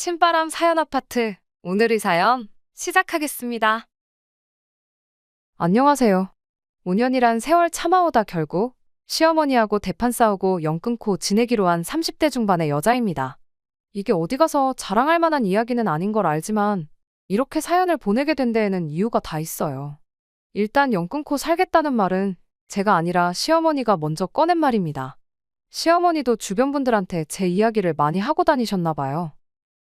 신바람 사연 아파트. 오늘의 사연 시작하겠습니다. 안녕하세요. 5년이란 세월 참아오다 결국 시어머니하고 대판 싸우고 연 끊고 지내기로 한 30대 중반의 여자입니다. 이게 어디 가서 자랑할 만한 이야기는 아닌 걸 알지만 이렇게 사연을 보내게 된 데에는 이유가 다 있어요. 일단 연 끊고 살겠다는 말은 제가 아니라 시어머니가 먼저 꺼낸 말입니다. 시어머니도 주변 분들한테 제 이야기를 많이 하고 다니셨나 봐요.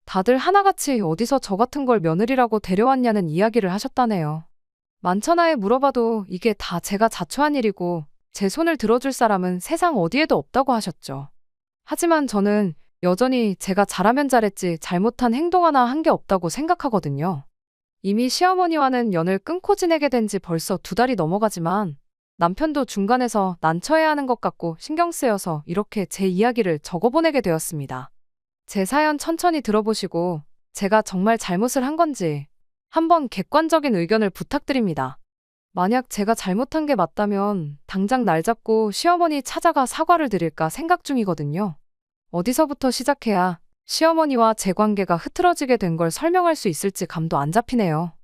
다들 하나같이 어디서 저 같은 걸 며느리라고 데려왔냐는 이야기를 하셨다네요. 만천하에 물어봐도 이게 다 제가 자초한 일이고 제 손을 들어줄 사람은 세상 어디에도 없다고 하셨죠. 하지만 저는 여전히 제가 잘하면 잘했지 잘못한 행동 하나 한 게 없다고 생각하거든요. 이미 시어머니와는 연을 끊고 지내게 된 지 벌써 2달이 넘어가지만 남편도 중간에서 난처해야 하는 것 같고 신경 쓰여서 이렇게 제 이야기를 적어보내게 되었습니다. 제 사연 천천히 들어보시고 제가 정말 잘못을 한 건지 한번 객관적인 의견을 부탁드립니다. 만약 제가 잘못한 게 맞다면 당장 날 잡고 시어머니 찾아가 사과를 드릴까 생각 중이거든요. 어디서부터 시작해야 시어머니와 제 관계가 흐트러지게 된 걸 설명할 수 있을지 감도 안 잡히네요.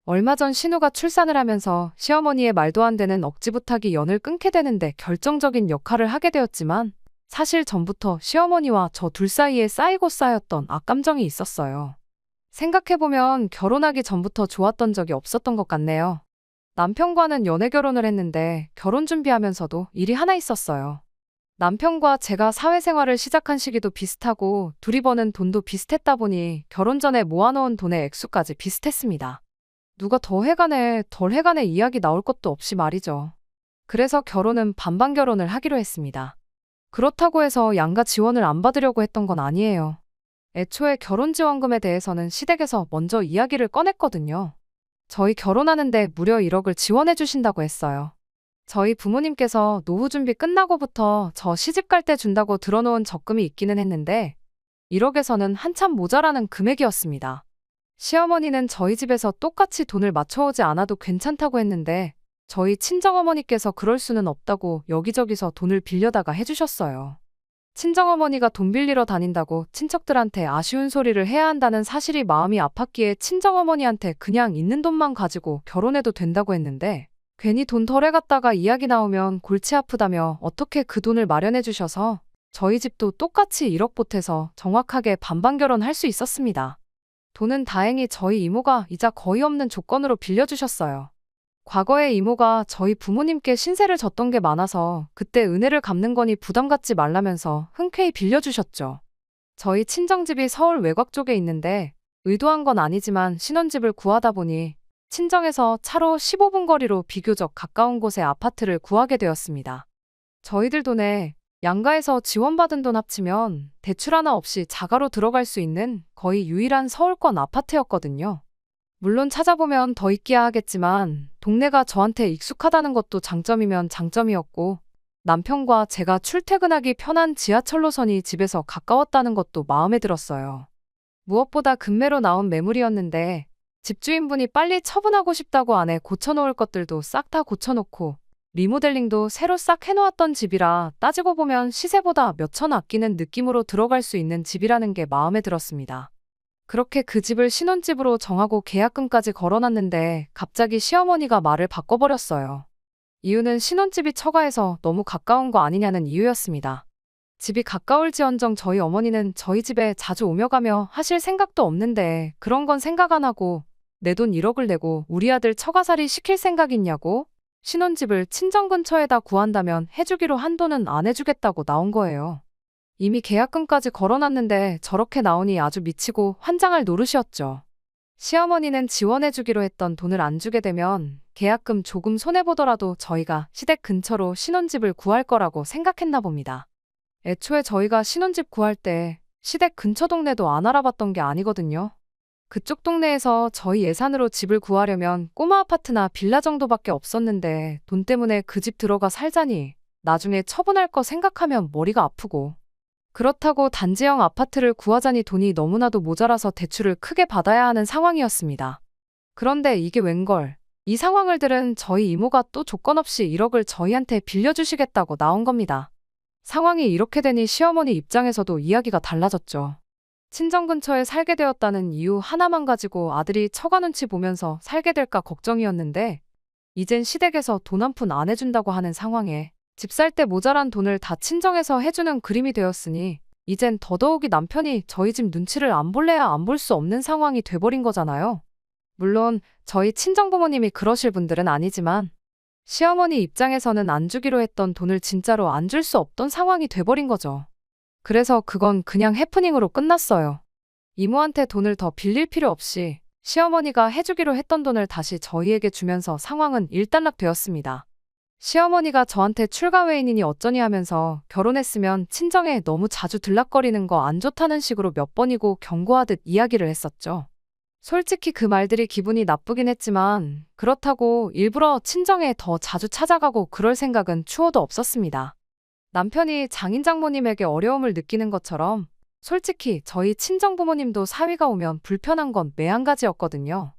얼마 전 신우가 출산을 하면서 시어머니의 말도 안 되는 억지 부탁이 연을 끊게 되는데 결정적인 역할을 하게 되었지만 사실 전부터 시어머니와 저 둘 사이에 쌓이고 쌓였던 악감정이 있었어요. 생각해보면 결혼하기 전부터 좋았던 적이 없었던 것 같네요. 남편과는 연애 결혼을 했는데 결혼 준비하면서도 일이 하나 있었어요. 남편과 제가 사회생활을 시작한 시기도 비슷하고 둘이 버는 돈도 비슷했다 보니 결혼 전에 모아놓은 돈의 액수까지 비슷했습니다. 누가 더 해가네 덜 해가네 이야기 나올 것도 없이 말이죠. 그래서 결혼은 반반 결혼을 하기로 했습니다. 그렇다고 해서 양가 지원을 안 받으려고 했던 건 아니에요. 애초에 결혼지원금에 대해서는 시댁에서 먼저 이야기를 꺼냈거든요. 저희 결혼하는데 무려 1억을 지원해 주신다고 했어요. 저희 부모님께서 노후 준비 끝나고부터 저 시집 갈 때 준다고 들어놓은 적금이 있기는 했는데 1억에서는 한참 모자라는 금액이었습니다. 시어머니는 저희 집에서 똑같이 돈을 맞춰오지 않아도 괜찮다고 했는데 저희 친정어머니께서 그럴 수는 없다고 여기저기서 돈을 빌려다가 해주셨어요. 친정어머니가 돈 빌리러 다닌다고 친척들한테 아쉬운 소리를 해야 한다는 사실이 마음이 아팠기에 친정어머니한테 그냥 있는 돈만 가지고 결혼해도 된다고 했는데 괜히 돈 덜 해갔다가 이야기 나오면 골치 아프다며 어떻게 그 돈을 마련해 주셔서 저희 집도 똑같이 1억 보태서 정확하게 반반 결혼할 수 있었습니다. 돈은 다행히 저희 이모가 이자 거의 없는 조건으로 빌려주셨어요. 과거에 이모가 저희 부모님께 신세를 졌던 게 많아서 그때 은혜를 갚는 거니 부담 갖지 말라면서 흔쾌히 빌려주셨죠. 저희 친정집이 서울 외곽 쪽에 있는데 의도한 건 아니지만 신혼집을 구하다 보니 친정에서 차로 15분 거리로 비교적 가까운 곳에 아파트를 구하게 되었습니다. 저희들 돈에 양가에서 지원받은 돈 합치면 대출 하나 없이 자가로 들어갈 수 있는 거의 유일한 서울권 아파트였거든요. 물론 찾아보면 더 있기야 하겠지만 동네가 저한테 익숙하다는 것도 장점이면 장점이었고 남편과 제가 출퇴근하기 편한 지하철 노선이 집에서 가까웠다는 것도 마음에 들었어요. 무엇보다 급매로 나온 매물이었는데 집주인분이 빨리 처분하고 싶다고 안에 고쳐놓을 것들도 싹 다 고쳐놓고 리모델링도 새로 싹 해놓았던 집이라 따지고 보면 시세보다 몇천 아끼는 느낌으로 들어갈 수 있는 집이라는 게 마음에 들었습니다. 그렇게 그 집을 신혼집으로 정하고 계약금까지 걸어놨는데 갑자기 시어머니가 말을 바꿔버렸어요. 이유는 신혼집이 처가에서 너무 가까운 거 아니냐는 이유였습니다. 집이 가까울지언정 저희 어머니는 저희 집에 자주 오며 가며 하실 생각도 없는데 그런 건 생각 안 하고 내 돈 1억을 내고 우리 아들 처가살이 시킬 생각 있냐고? 신혼집을 친정 근처에다 구한다면 해주기로 한 돈은 안 해주겠다고 나온 거예요. 이미 계약금까지 걸어놨는데 저렇게 나오니 아주 미치고 환장할 노릇이었죠. 시어머니는 지원해주기로 했던 돈을 안 주게 되면 계약금 조금 손해보더라도 저희가 시댁 근처로 신혼집을 구할 거라고 생각했나 봅니다. 애초에 저희가 신혼집 구할 때 시댁 근처 동네도 안 알아봤던 게 아니거든요. 그쪽 동네에서 저희 예산으로 집을 구하려면 꼬마 아파트나 빌라 정도밖에 없었는데 돈 때문에 그 집 들어가 살자니 나중에 처분할 거 생각하면 머리가 아프고 그렇다고 단지형 아파트를 구하자니 돈이 너무나도 모자라서 대출을 크게 받아야 하는 상황이었습니다. 그런데 이게 웬걸. 이 상황을 들은 저희 이모가 또 조건 없이 1억을 저희한테 빌려주시겠다고 나온 겁니다. 상황이 이렇게 되니 시어머니 입장에서도 이야기가 달라졌죠. 친정 근처에 살게 되었다는 이유 하나만 가지고 아들이 처가 눈치 보면서 살게 될까 걱정이었는데 이젠 시댁에서 돈 한 푼 안 해준다고 하는 상황에 집 살 때 모자란 돈을 다 친정에서 해주는 그림이 되었으니 이젠 더더욱이 남편이 저희 집 눈치를 안 볼래야 안 볼 수 없는 상황이 돼버린 거잖아요. 물론 저희 친정부모님이 그러실 분들은 아니지만 시어머니 입장에서는 안 주기로 했던 돈을 진짜로 안 줄 수 없던 상황이 돼버린 거죠. 그래서 그건 그냥 해프닝으로 끝났어요. 이모한테 돈을 더 빌릴 필요 없이 시어머니가 해주기로 했던 돈을 다시 저희에게 주면서 상황은 일단락되었습니다. 시어머니가 저한테 출가 외인이니 어쩌니 하면서 결혼했으면 친정에 너무 자주 들락거리는 거 안 좋다는 식으로 몇 번이고 경고하듯 이야기를 했었죠. 솔직히 그 말들이 기분이 나쁘긴 했지만 그렇다고 일부러 친정에 더 자주 찾아가고 그럴 생각은 추호도 없었습니다. 남편이 장인 장모님에게 어려움을 느끼는 것처럼 솔직히 저희 친정부모님도 사위가 오면 불편한 건 매한가지였거든요.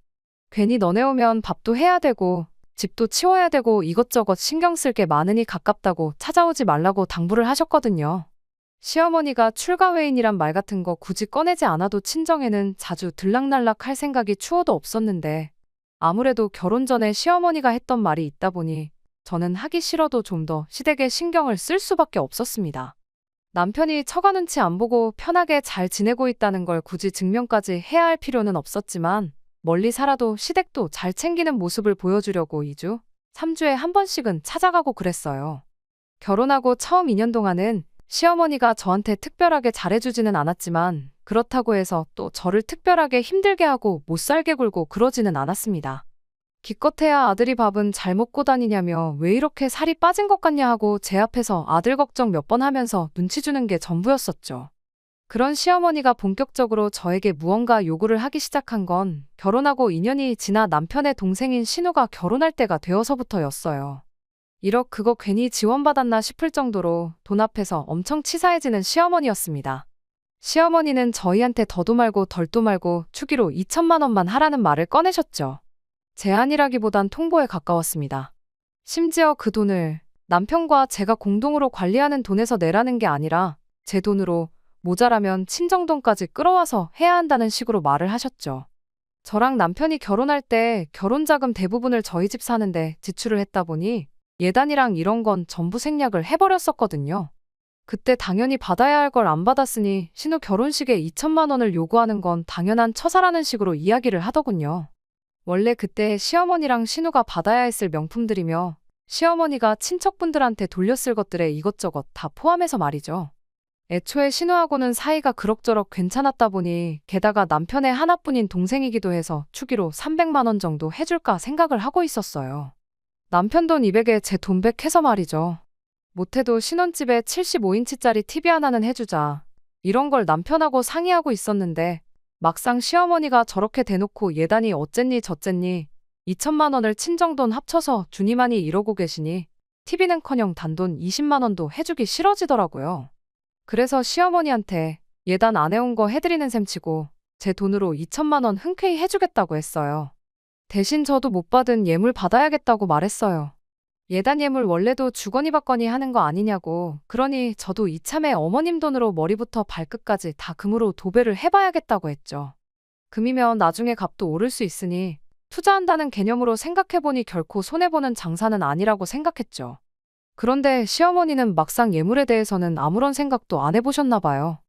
괜히 너네 오면 밥도 해야 되고 집도 치워야 되고 이것저것 신경 쓸 게 많으니 가깝다고 찾아오지 말라고 당부를 하셨거든요. 시어머니가 출가 외인이란 말 같은 거 굳이 꺼내지 않아도 친정에는 자주 들락날락 할 생각이 추호도 없었는데 아무래도 결혼 전에 시어머니가 했던 말이 있다 보니 저는 하기 싫어도 좀 더 시댁에 신경을 쓸 수밖에 없었습니다. 남편이 처가 눈치 안 보고 편하게 잘 지내고 있다는 걸 굳이 증명까지 해야 할 필요는 없었지만 멀리 살아도 시댁도 잘 챙기는 모습을 보여주려고 2주, 3주에 한 번씩은 찾아가고 그랬어요. 결혼하고 처음 2년 동안은 시어머니가 저한테 특별하게 잘해주지는 않았지만 그렇다고 해서 또 저를 특별하게 힘들게 하고 못 살게 굴고 그러지는 않았습니다. 기껏해야 아들이 밥은 잘 먹고 다니냐며 왜 이렇게 살이 빠진 것 같냐 하고 제 앞에서 아들 걱정 몇 번 하면서 눈치 주는 게 전부였었죠. 그런 시어머니가 본격적으로 저에게 무언가 요구를 하기 시작한 건 결혼하고 2년이 지나 남편의 동생인 신우가 결혼할 때가 되어서부터였어요. 1억 그거 괜히 지원받았나 싶을 정도로 돈 앞에서 엄청 치사해지는 시어머니였습니다. 시어머니는 저희한테 더도 말고 덜도 말고 추기로 2천만 원만 하라는 말을 꺼내셨죠. 제안이라기보단 통보에 가까웠습니다. 심지어 그 돈을 남편과 제가 공동으로 관리하는 돈에서 내라는 게 아니라 제 돈으로 모자라면 친정돈까지 끌어와서 해야 한다는 식으로 말을 하셨죠. 저랑 남편이 결혼할 때 결혼자금 대부분을 저희 집 사는데 지출을 했다 보니 예단이랑 이런 건 전부 생략을 해버렸었거든요. 그때 당연히 받아야 할 걸 안 받았으니 신우 결혼식에 2천만 원을 요구하는 건 당연한 처사라는 식으로 이야기를 하더군요. 원래 그때 시어머니랑 신우가 받아야 했을 명품들이며 시어머니가 친척분들한테 돌렸을 것들에 이것저것 다 포함해서 말이죠. 애초에 신우하고는 사이가 그럭저럭 괜찮았다 보니 게다가 남편의 하나뿐인 동생이기도 해서 추기로 300만 원 정도 해줄까 생각을 하고 있었어요. 남편 돈 200에 제 돈 100 해서 말이죠. 못해도 신혼집에 75인치짜리 TV 하나는 해주자. 이런 걸 남편하고 상의하고 있었는데 막상 시어머니가 저렇게 대놓고 예단이 어쨌니 저쨌니 2천만 원을 친정돈 합쳐서 주니마니 이러고 계시니 TV는커녕 단돈 20만 원도 해주기 싫어지더라고요. 그래서 시어머니한테 예단 안 해온 거 해드리는 셈치고 제 돈으로 2천만 원 흔쾌히 해주겠다고 했어요. 대신 저도 못 받은 예물 받아야겠다고 말했어요. 예단 예물 원래도 주거니 받거니 하는 거 아니냐고. 그러니 저도 이참에 어머님 돈으로 머리부터 발끝까지 다 금으로 도배를 해봐야겠다고 했죠. 금이면 나중에 값도 오를 수 있으니 투자한다는 개념으로 생각해보니 결코 손해보는 장사는 아니라고 생각했죠. 그런데 시어머니는 막상 예물에 대해서는 아무런 생각도 안 해보셨나 봐요.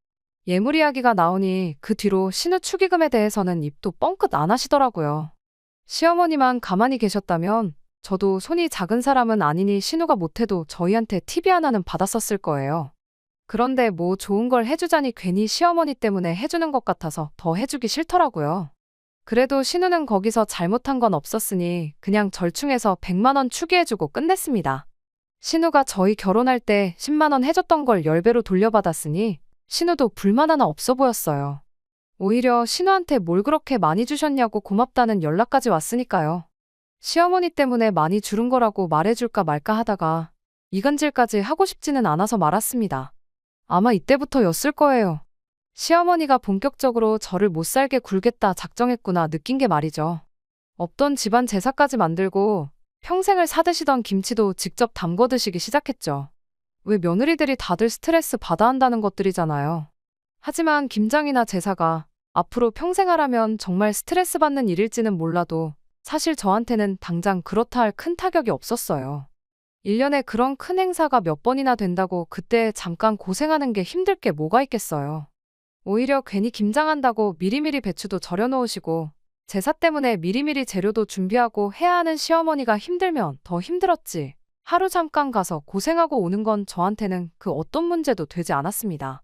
예물 이야기가 나오니 그 뒤로 신우 축의금에 대해서는 입도 뻥끗 안 하시더라고요. 시어머니만 가만히 계셨다면 저도 손이 작은 사람은 아니니 신우가 못해도 저희한테 TV 하나는 받았었을 거예요. 그런데 뭐 좋은 걸 해주자니 괜히 시어머니 때문에 해주는 것 같아서 더 해주기 싫더라고요. 그래도 신우는 거기서 잘못한 건 없었으니 그냥 절충해서 100만 원 축의해주고 끝냈습니다. 신우가 저희 결혼할 때 10만 원 해줬던 걸 10배로 돌려받았으니 신우도 불만 하나 없어 보였어요. 오히려 신우한테 뭘 그렇게 많이 주셨냐고 고맙다는 연락까지 왔으니까요. 시어머니 때문에 많이 주른 거라고 말해줄까 말까 하다가 이간질까지 하고 싶지는 않아서 말았습니다. 아마 이때부터였을 거예요. 시어머니가 본격적으로 저를 못 살게 굴겠다 작정했구나 느낀 게 말이죠. 없던 집안 제사까지 만들고 평생을 사드시던 김치도 직접 담궈 드시기 시작했죠. 왜 며느리들이 다들 스트레스 받아 한다는 것들이잖아요. 하지만 김장이나 제사가 앞으로 평생 하라면 정말 스트레스 받는 일일지는 몰라도 사실 저한테는 당장 그렇다 할 큰 타격이 없었어요. 1년에 그런 큰 행사가 몇 번이나 된다고 그때 잠깐 고생하는 게 힘들 게 뭐가 있겠어요. 오히려 괜히 김장한다고 미리미리 배추도 절여 놓으시고 제사 때문에 미리미리 재료도 준비하고 해야 하는 시어머니가 힘들면 더 힘들었지. 하루 잠깐 가서 고생하고 오는 건 저한테는 그 어떤 문제도 되지 않았습니다.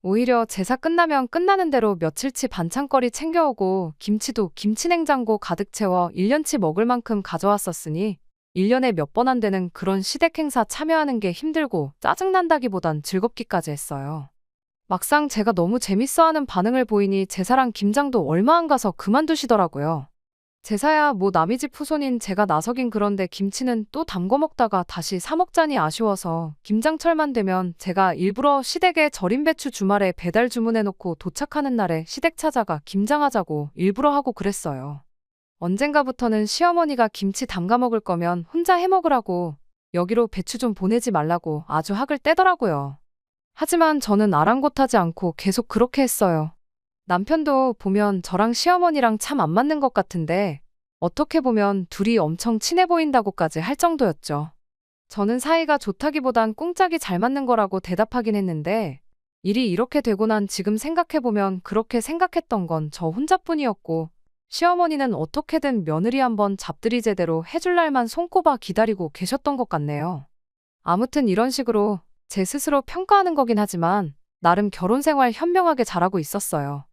오히려 제사 끝나면 끝나는 대로 며칠치 반찬거리 챙겨오고 김치도 김치냉장고 가득 채워 1년치 먹을 만큼 가져왔었으니 1년에 몇 번 안 되는 그런 시댁 행사 참여하는 게 힘들고 짜증난다기보단 즐겁기까지 했어요. 막상 제가 너무 재밌어하는 반응을 보이니 제사랑 김장도 얼마 안 가서 그만두시더라고요. 제사야 뭐 남의 집 후손인 제가 나서긴 그런데 김치는 또 담궈 먹다가 다시 사 먹자니 아쉬워서 김장철만 되면 제가 일부러 시댁에 절인 배추 주말에 배달 주문해놓고 도착하는 날에 시댁 찾아가 김장하자고 일부러 하고 그랬어요. 언젠가부터는 시어머니가 김치 담가 먹을 거면 혼자 해 먹으라고 여기로 배추 좀 보내지 말라고 아주 학을 떼더라고요. 하지만 저는 아랑곳하지 않고 계속 그렇게 했어요. 남편도 보면 저랑 시어머니랑 참 안 맞는 것 같은데 어떻게 보면 둘이 엄청 친해 보인다고까지 할 정도였죠. 저는 사이가 좋다기보단 꿍짝이 잘 맞는 거라고 대답하긴 했는데 일이 이렇게 되고 난 지금 생각해보면 그렇게 생각했던 건 저 혼자뿐이었고 시어머니는 어떻게든 며느리 한번 잡들이 제대로 해줄 날만 손꼽아 기다리고 계셨던 것 같네요. 아무튼 이런 식으로 제 스스로 평가하는 거긴 하지만 나름 결혼 생활 현명하게 잘하고 있었어요.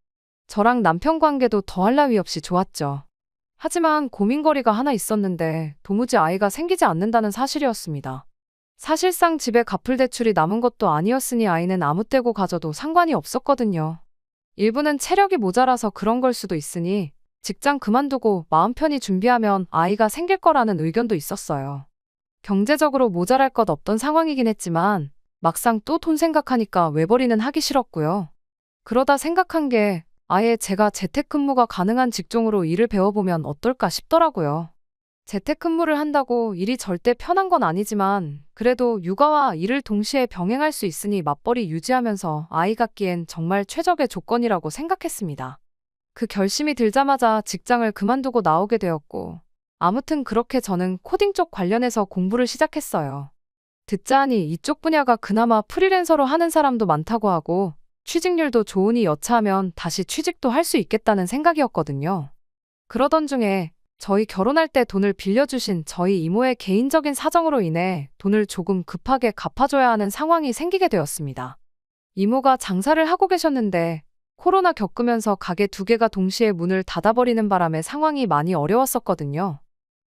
저랑 남편 관계도 더할 나위 없이 좋았죠. 하지만 고민거리가 하나 있었는데 도무지 아이가 생기지 않는다는 사실이었습니다. 사실상 집에 갚을 대출이 남은 것도 아니었으니 아이는 아무 때고 가져도 상관이 없었거든요. 일부는 체력이 모자라서 그런 걸 수도 있으니 직장 그만두고 마음 편히 준비하면 아이가 생길 거라는 의견도 있었어요. 경제적으로 모자랄 것 없던 상황이긴 했지만 막상 또 돈 생각하니까 외벌이는 하기 싫었고요. 그러다 생각한 게 아예 제가 재택근무가 가능한 직종으로 일을 배워보면 어떨까 싶더라고요. 재택근무를 한다고 일이 절대 편한 건 아니지만 그래도 육아와 일을 동시에 병행할 수 있으니 맞벌이 유지하면서 아이 갖기엔 정말 최적의 조건이라고 생각했습니다. 그 결심이 들자마자 직장을 그만두고 나오게 되었고 아무튼 그렇게 저는 코딩 쪽 관련해서 공부를 시작했어요. 듣자 하니 이쪽 분야가 그나마 프리랜서로 하는 사람도 많다고 하고 취직률도 좋으니 여차하면 다시 취직도 할 수 있겠다는 생각이었거든요. 그러던 중에 저희 결혼할 때 돈을 빌려주신 저희 이모의 개인적인 사정으로 인해 돈을 조금 급하게 갚아줘야 하는 상황이 생기게 되었습니다. 이모가 장사를 하고 계셨는데 코로나 겪으면서 가게 2개가 동시에 문을 닫아버리는 바람에 상황이 많이 어려웠었거든요.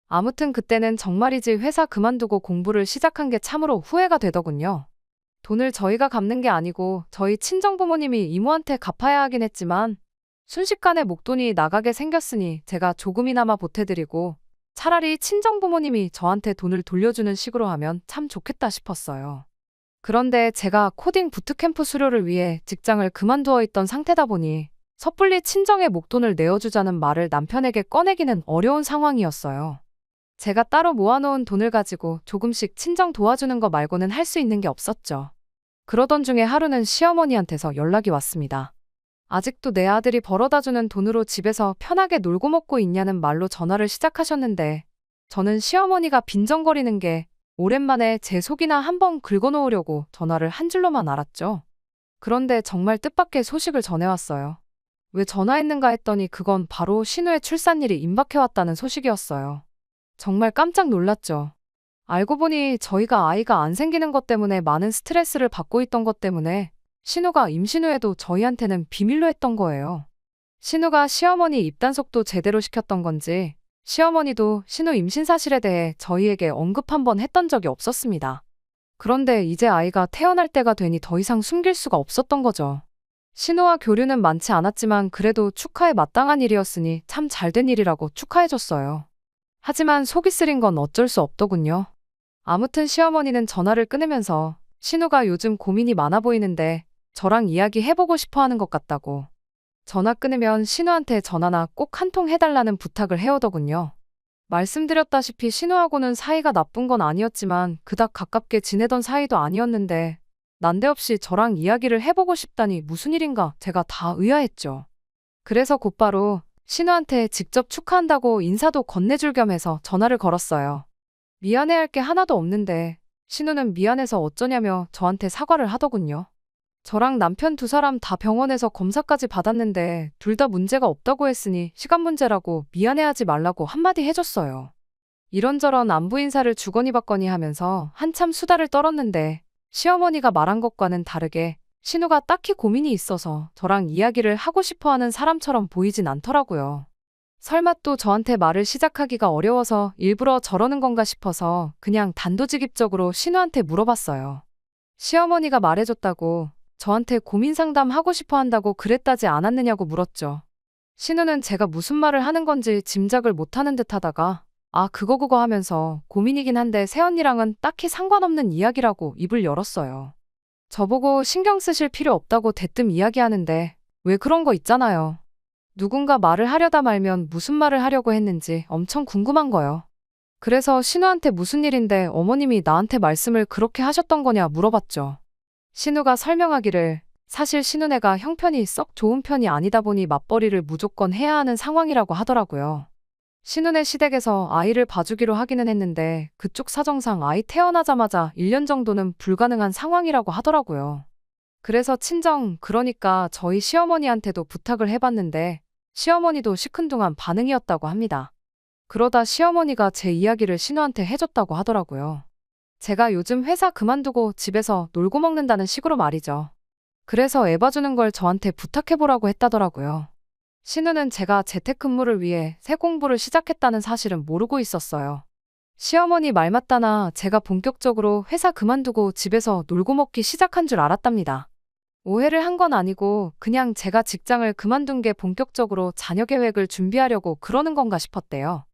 아무튼 그때는 정말이지 회사 그만두고 공부를 시작한 게 참으로 후회가 되더군요. 돈을 저희가 갚는 게 아니고 저희 친정부모님이 이모한테 갚아야 하긴 했지만 순식간에 목돈이 나가게 생겼으니 제가 조금이나마 보태드리고 차라리 친정부모님이 저한테 돈을 돌려주는 식으로 하면 참 좋겠다 싶었어요. 그런데 제가 코딩 부트캠프 수료를 위해 직장을 그만두어 있던 상태다 보니 섣불리 친정에 목돈을 내어주자는 말을 남편에게 꺼내기는 어려운 상황이었어요. 제가 따로 모아놓은 돈을 가지고 조금씩 친정 도와주는 거 말고는 할 수 있는 게 없었죠. 그러던 중에 하루는 시어머니한테서 연락이 왔습니다. 아직도 내 아들이 벌어다주는 돈으로 집에서 편하게 놀고 먹고 있냐는 말로 전화를 시작하셨는데 저는 시어머니가 빈정거리는 게 오랜만에 제 속이나 한번 긁어놓으려고 전화를 한 줄로만 알았죠. 그런데 정말 뜻밖의 소식을 전해왔어요. 왜 전화했는가 했더니 그건 바로 신우의 출산일이 임박해왔다는 소식이었어요. 정말 깜짝 놀랐죠. 알고 보니 저희가 아이가 안 생기는 것 때문에 많은 스트레스를 받고 있던 것 때문에 신우가 임신 후에도 저희한테는 비밀로 했던 거예요. 신우가 시어머니 입단속도 제대로 시켰던 건지 시어머니도 신우 임신 사실에 대해 저희에게 언급 한 번 했던 적이 없었습니다. 그런데 이제 아이가 태어날 때가 되니 더 이상 숨길 수가 없었던 거죠. 신우와 교류는 많지 않았지만 그래도 축하에 마땅한 일이었으니 참 잘된 일이라고 축하해줬어요. 하지만 속이 쓰린 건 어쩔 수 없더군요. 아무튼 시어머니는 전화를 끊으면서 신우가 요즘 고민이 많아 보이는데 저랑 이야기해보고 싶어 하는 것 같다고. 전화 끊으면 신우한테 전화나 꼭 한 통 해달라는 부탁을 해오더군요. 말씀드렸다시피 신우하고는 사이가 나쁜 건 아니었지만 그닥 가깝게 지내던 사이도 아니었는데 난데없이 저랑 이야기를 해보고 싶다니 무슨 일인가 제가 다 의아했죠. 그래서 곧바로 신우한테 직접 축하한다고 인사도 건네줄 겸 해서 전화를 걸었어요. 미안해할 게 하나도 없는데 신우는 미안해서 어쩌냐며 저한테 사과를 하더군요. 저랑 남편 두 사람 다 병원에서 검사까지 받았는데 둘 다 문제가 없다고 했으니 시간 문제라고 미안해하지 말라고 한마디 해줬어요. 이런저런 안부 인사를 주거니 받거니 하면서 한참 수다를 떨었는데 시어머니가 말한 것과는 다르게 신우가 딱히 고민이 있어서 저랑 이야기를 하고 싶어 하는 사람처럼 보이진 않더라고요. 설마 또 저한테 말을 시작하기가 어려워서 일부러 저러는 건가 싶어서 그냥 단도직입적으로 신우한테 물어봤어요. 시어머니가 말해줬다고 저한테 고민 상담하고 싶어 한다고 그랬다지 않았느냐고 물었죠. 신우는 제가 무슨 말을 하는 건지 짐작을 못하는 듯 하다가 그거 하면서 고민이긴 한데 새언니랑은 딱히 상관없는 이야기라고 입을 열었어요. 저보고 신경 쓰실 필요 없다고 대뜸 이야기하는데 왜 그런 거 있잖아요. 누군가 말을 하려다 말면 무슨 말을 하려고 했는지 엄청 궁금한 거요. 그래서 신우한테 무슨 일인데 어머님이 나한테 말씀을 그렇게 하셨던 거냐 물어봤죠. 신우가 설명하기를 사실 신우네가 형편이 썩 좋은 편이 아니다 보니 맞벌이를 무조건 해야 하는 상황이라고 하더라고요. 신우네 시댁에서 아이를 봐주기로 하기는 했는데 그쪽 사정상 아이 태어나자마자 1년 정도는 불가능한 상황이라고 하더라고요. 그래서 그러니까 저희 시어머니한테도 부탁을 해봤는데 시어머니도 시큰둥한 반응이었다고 합니다. 그러다 시어머니가 제 이야기를 신우한테 해줬다고 하더라고요. 제가 요즘 회사 그만두고 집에서 놀고 먹는다는 식으로 말이죠. 그래서 애 봐주는 걸 저한테 부탁해보라고 했다더라고요. 신우는 제가 재택근무를 위해 새 공부를 시작했다는 사실은 모르고 있었어요. 시어머니 말 맞다나 제가 본격적으로 회사 그만두고 집에서 놀고 먹기 시작한 줄 알았답니다. 오해를 한 건 아니고 그냥 제가 직장을 그만둔 게 본격적으로 자녀 계획을 준비하려고 그러는 건가 싶었대요.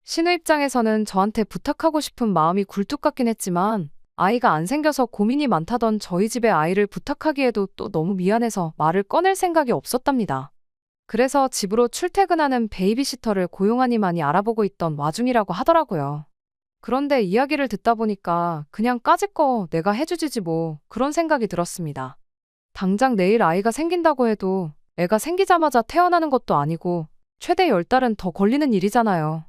신우 입장에서는 저한테 부탁하고 싶은 마음이 굴뚝 같긴 했지만 아이가 안 생겨서 고민이 많다던 저희 집에 아이를 부탁하기에도 또 너무 미안해서 말을 꺼낼 생각이 없었답니다. 그래서 집으로 출퇴근하는 베이비시터를 고용하니많이 알아보고 있던 와중이라고 하더라고요. 그런데 이야기를 듣다 보니까 그냥 까짓 거 내가 해주지지 뭐 그런 생각이 들었습니다. 당장 내일 아이가 생긴다고 해도 애가 생기자마자 태어나는 것도 아니고 최대 10달은 더 걸리는 일이잖아요.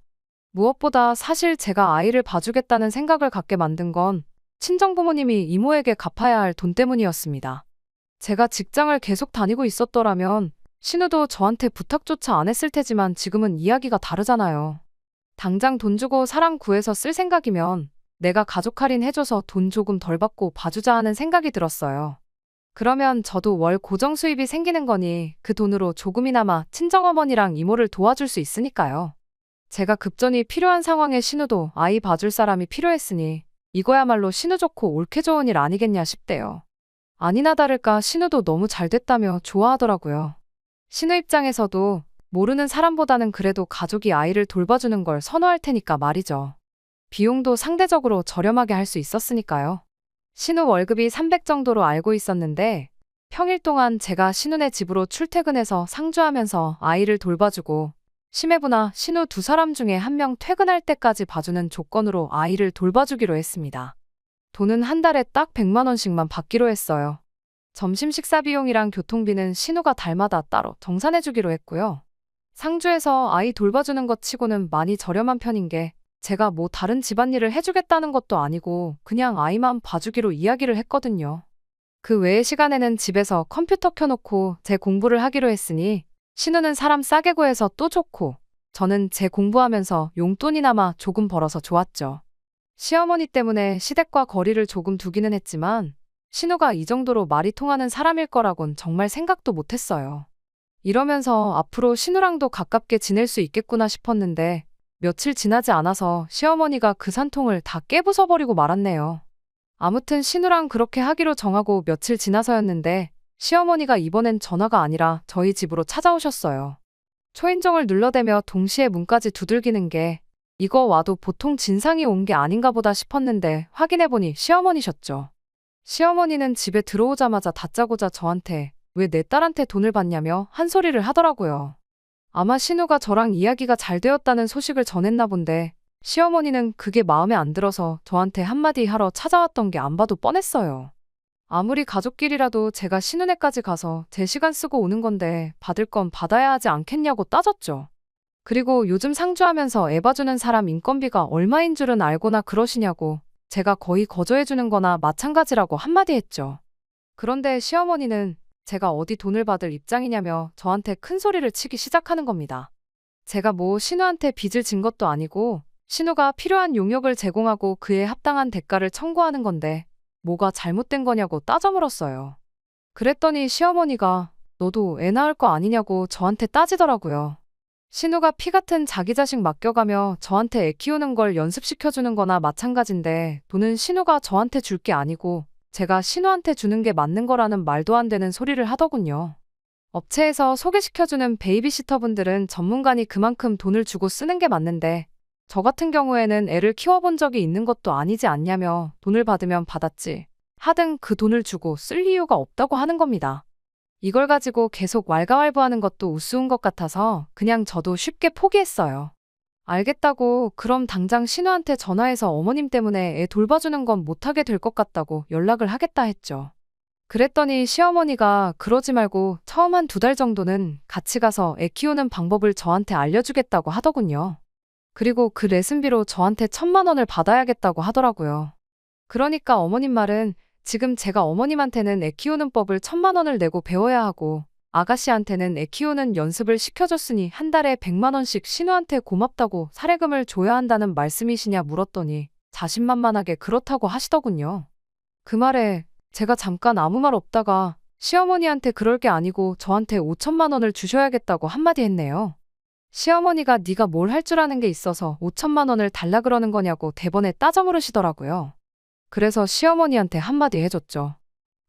무엇보다 사실 제가 아이를 봐주겠다는 생각을 갖게 만든 건 친정부모님이 이모에게 갚아야 할 돈 때문이었습니다. 제가 직장을 계속 다니고 있었더라면 신우도 저한테 부탁조차 안 했을 테지만 지금은 이야기가 다르잖아요. 당장 돈 주고 사람 구해서 쓸 생각이면 내가 가족 할인 해줘서 돈 조금 덜 받고 봐주자 하는 생각이 들었어요. 그러면 저도 월 고정 수입이 생기는 거니 그 돈으로 조금이나마 친정어머니랑 이모를 도와줄 수 있으니까요. 제가 급전이 필요한 상황에 신우도 아이 봐줄 사람이 필요했으니 이거야말로 신우 좋고 옳게 좋은 일 아니겠냐 싶대요. 아니나 다를까 신우도 너무 잘 됐다며 좋아하더라고요. 신우 입장에서도 모르는 사람보다는 그래도 가족이 아이를 돌봐주는 걸 선호할 테니까 말이죠. 비용도 상대적으로 저렴하게 할 수 있었으니까요. 신우 월급이 300 정도로 알고 있었는데 평일 동안 제가 신우네 집으로 출퇴근해서 상주하면서 아이를 돌봐주고 심해부나 신우 두 사람 중에 한 명 퇴근할 때까지 봐주는 조건으로 아이를 돌봐주기로 했습니다. 돈은 한 달에 딱 100만 원씩만 받기로 했어요. 점심 식사 비용이랑 교통비는 신우가 달마다 따로 정산해주기로 했고요. 상주에서 아이 돌봐주는 것 치고는 많이 저렴한 편인 게 제가 뭐 다른 집안일을 해주겠다는 것도 아니고 그냥 아이만 봐주기로 이야기를 했거든요. 그 외의 시간에는 집에서 컴퓨터 켜놓고 제 공부를 하기로 했으니 신우는 사람 싸게 구해서 또 좋고 저는 제 공부하면서 용돈이나마 조금 벌어서 좋았죠. 시어머니 때문에 시댁과 거리를 조금 두기는 했지만 신우가 이 정도로 말이 통하는 사람일 거라곤 정말 생각도 못했어요. 이러면서 앞으로 신우랑도 가깝게 지낼 수 있겠구나 싶었는데 며칠 지나지 않아서 시어머니가 그 산통을 다 깨부숴버리고 말았네요. 아무튼 신우랑 그렇게 하기로 정하고 며칠 지나서였는데 시어머니가 이번엔 전화가 아니라 저희 집으로 찾아오셨어요. 초인종을 눌러대며 동시에 문까지 두들기는 게 이거 와도 보통 진상이 온 게 아닌가 보다 싶었는데 확인해보니 시어머니셨죠. 시어머니는 집에 들어오자마자 다짜고짜 저한테 왜 내 딸한테 돈을 받냐며 한 소리를 하더라고요. 아마 신우가 저랑 이야기가 잘 되었다는 소식을 전했나 본데 시어머니는 그게 마음에 안 들어서 저한테 한마디 하러 찾아왔던 게 안 봐도 뻔했어요. 아무리 가족끼리라도 제가 신혼에까지 가서 제 시간 쓰고 오는 건데 받을 건 받아야 하지 않겠냐고 따졌죠. 그리고 요즘 상주하면서 애 봐주는 사람 인건비가 얼마인 줄은 알고나 그러시냐고 제가 거의 거저해주는 거나 마찬가지라고 한마디 했죠. 그런데 시어머니는 제가 어디 돈을 받을 입장이냐며 저한테 큰 소리를 치기 시작하는 겁니다. 제가 뭐 신우한테 빚을 진 것도 아니고 신우가 필요한 용역을 제공하고 그에 합당한 대가를 청구하는 건데 뭐가 잘못된 거냐고 따져 물었어요. 그랬더니 시어머니가 너도 애 낳을 거 아니냐고 저한테 따지더라고요. 신우가 피 같은 자기 자식 맡겨가며 저한테 애 키우는 걸 연습시켜주는 거나 마찬가지인데 돈은 신우가 저한테 줄 게 아니고 제가 신우한테 주는 게 맞는 거라는 말도 안 되는 소리를 하더군요. 업체에서 소개시켜주는 베이비시터분들은 전문가니 그만큼 돈을 주고 쓰는 게 맞는데 저 같은 경우에는 애를 키워본 적이 있는 것도 아니지 않냐며 돈을 받으면 받았지 하등 그 돈을 주고 쓸 이유가 없다고 하는 겁니다. 이걸 가지고 계속 왈가왈부하는 것도 우스운 것 같아서 그냥 저도 쉽게 포기했어요. 알겠다고 그럼 당장 신우한테 전화해서 어머님 때문에 애 돌봐주는 건 못하게 될 것 같다고 연락을 하겠다 했죠. 그랬더니 시어머니가 그러지 말고 처음 한 2달 정도는 같이 가서 애 키우는 방법을 저한테 알려주겠다고 하더군요. 그리고 그 레슨비로 저한테 1,000만 원을 받아야겠다고 하더라고요. 그러니까 어머님 말은 지금 제가 어머님한테는 애 키우는 법을 1,000만 원을 내고 배워야 하고 아가씨한테는 애 키우는 연습을 시켜줬으니 한 달에 100만 원씩 신우한테 고맙다고 사례금을 줘야 한다는 말씀이시냐 물었더니 자신만만하게 그렇다고 하시더군요. 그 말에 제가 잠깐 아무 말 없다가 시어머니한테 그럴 게 아니고 저한테 5,000만 원을 주셔야겠다고 한마디 했네요. 시어머니가 네가 뭘 할 줄 아는 게 있어서 5,000만 원을 달라 그러는 거냐고 대번에 따져 물으시더라고요. 그래서 시어머니한테 한마디 해줬죠.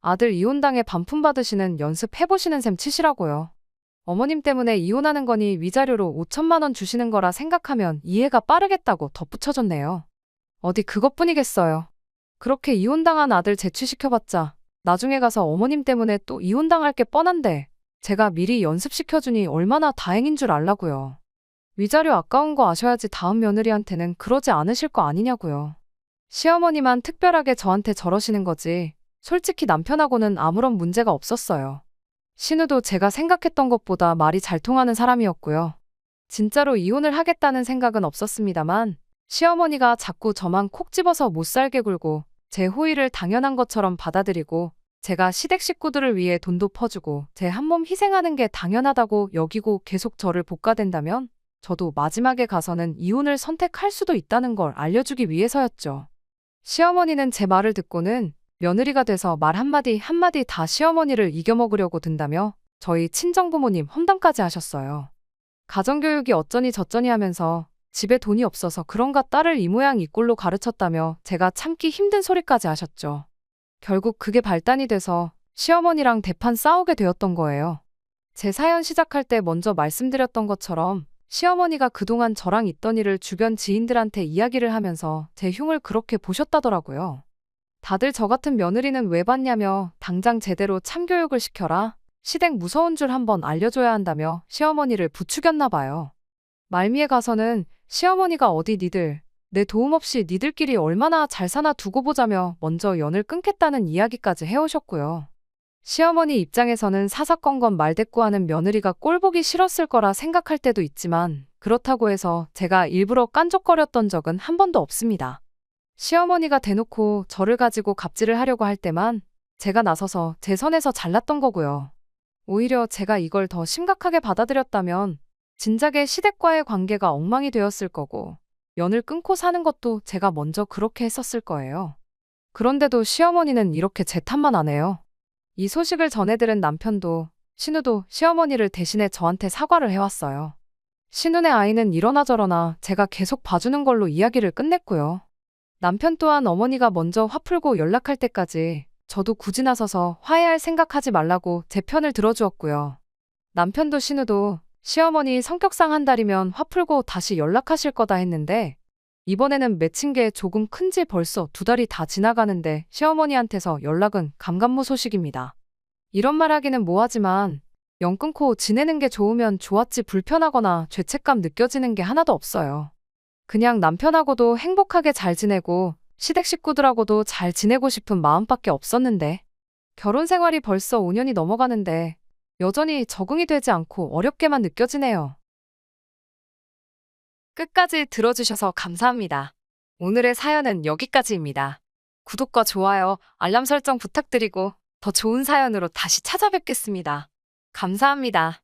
아들 이혼당해 반품 받으시는 연습 해보시는 셈 치시라고요. 어머님 때문에 이혼하는 거니 위자료로 5,000만 원 주시는 거라 생각하면 이해가 빠르겠다고 덧붙여줬네요. 어디 그것뿐이겠어요. 그렇게 이혼당한 아들 재취시켜봤자 나중에 가서 어머님 때문에 또 이혼당할 게 뻔한데 제가 미리 연습시켜주니 얼마나 다행인 줄 알라고요. 위자료 아까운 거 아셔야지 다음 며느리한테는 그러지 않으실 거 아니냐고요. 시어머니만 특별하게 저한테 저러시는 거지 솔직히 남편하고는 아무런 문제가 없었어요. 신우도 제가 생각했던 것보다 말이 잘 통하는 사람이었고요. 진짜로 이혼을 하겠다는 생각은 없었습니다만 시어머니가 자꾸 저만 콕 집어서 못 살게 굴고 제 호의를 당연한 것처럼 받아들이고 제가 시댁 식구들을 위해 돈도 퍼주고 제 한 몸 희생하는 게 당연하다고 여기고 계속 저를 볶아댄다면 저도 마지막에 가서는 이혼을 선택할 수도 있다는 걸 알려주기 위해서였죠. 시어머니는 제 말을 듣고는 며느리가 돼서 말 한마디 한마디 다 시어머니를 이겨먹으려고 든다며 저희 친정부모님 험담까지 하셨어요. 가정교육이 어쩌니 저쩌니 하면서 집에 돈이 없어서 그런가 딸을 이 모양 이 꼴로 가르쳤다며 제가 참기 힘든 소리까지 하셨죠. 결국 그게 발단이 돼서 시어머니랑 대판 싸우게 되었던 거예요. 제 사연 시작할 때 먼저 말씀드렸던 것처럼 시어머니가 그동안 저랑 있던 일을 주변 지인들한테 이야기를 하면서 제 흉을 그렇게 보셨다더라고요. 다들 저 같은 며느리는 왜 받냐며 당장 제대로 참교육을 시켜라. 시댁 무서운 줄 한번 알려줘야 한다며 시어머니를 부추겼나 봐요. 말미에 가서는 시어머니가 어디 니들 내 도움 없이 니들끼리 얼마나 잘 사나 두고 보자며 먼저 연을 끊겠다는 이야기까지 해오셨고요. 시어머니 입장에서는 사사건건 말대꾸하는 며느리가 꼴보기 싫었을 거라 생각할 때도 있지만 그렇다고 해서 제가 일부러 깐족거렸던 적은 한 번도 없습니다. 시어머니가 대놓고 저를 가지고 갑질을 하려고 할 때만 제가 나서서 제 선에서 잘났던 거고요. 오히려 제가 이걸 더 심각하게 받아들였다면 진작에 시댁과의 관계가 엉망이 되었을 거고 연을 끊고 사는 것도 제가 먼저 그렇게 했었을 거예요. 그런데도 시어머니는 이렇게 제 탓만 안 해요. 이 소식을 전해들은 남편도 신우도 시어머니를 대신해 저한테 사과를 해왔어요. 신우네 아이는 이러나 저러나 제가 계속 봐주는 걸로 이야기를 끝냈고요. 남편 또한 어머니가 먼저 화풀고 연락할 때까지 저도 굳이 나서서 화해할 생각하지 말라고 제 편을 들어주었고요. 남편도 신우도 시어머니 성격상 한 달이면 화풀고 다시 연락하실 거다 했는데 이번에는 맺힌 게 조금 큰지 벌써 2달이 다 지나가는데 시어머니한테서 연락은 감감무소식입니다. 이런 말 하기는 뭐하지만 연 끊고 지내는 게 좋으면 좋았지 불편하거나 죄책감 느껴지는 게 하나도 없어요. 그냥 남편하고도 행복하게 잘 지내고 시댁 식구들하고도 잘 지내고 싶은 마음밖에 없었는데 결혼 생활이 벌써 5년이 넘어가는데 여전히 적응이 되지 않고 어렵게만 느껴지네요. 끝까지 들어주셔서 감사합니다. 오늘의 사연은 여기까지입니다. 구독과 좋아요, 알람 설정 부탁드리고 더 좋은 사연으로 다시 찾아뵙겠습니다. 감사합니다.